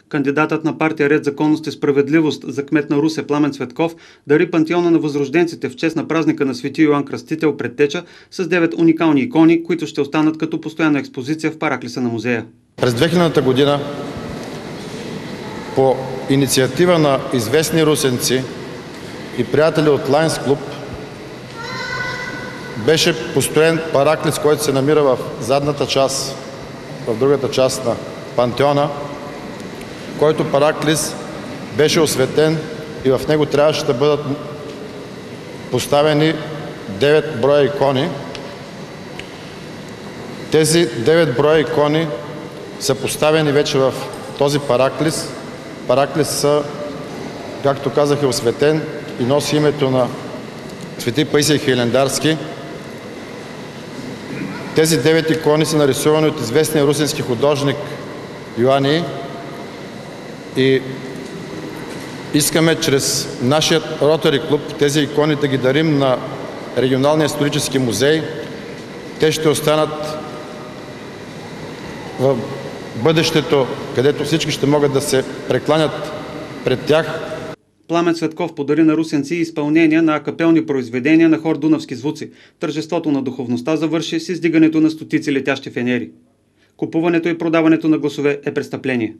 Кандидатът на партия Ред, законност и справедливост за кмет на Русе Пламен Цветков дари пантеона на възрожденците в чест на празника на Свети Йоан Кръстител пред Теча с 9 уникални икони, които ще останат като постоянна експозиция в параклиса на музея. През 2000 година по инициатива на известни русенци и приятели от Лайнс клуб беше построен параклис, който се намира в задната част, в другата част на пантеона, който параклис беше осветен и в него трябваше да бъдат поставени 9 броя икони. Тези 9 броя икони са поставени вече в този параклис. Параклис са, както казах, е осветен и носи името на Свети Паисий Хилендарски. Тези 9 икони са нарисувани от известния русински художник Йоани и искаме чрез нашия Ротари клуб тези икони да ги дарим на Регионалния исторически музей. Те ще останат в бъдещето, където всички ще могат да се прекланят пред тях. Пламен Цветков подари на русенци изпълнения на акапелни произведения на хор Дунавски звуци. Тържеството на духовността завърши с издигането на стотици летящи фенери. Купуването и продаването на гласове е престъпление.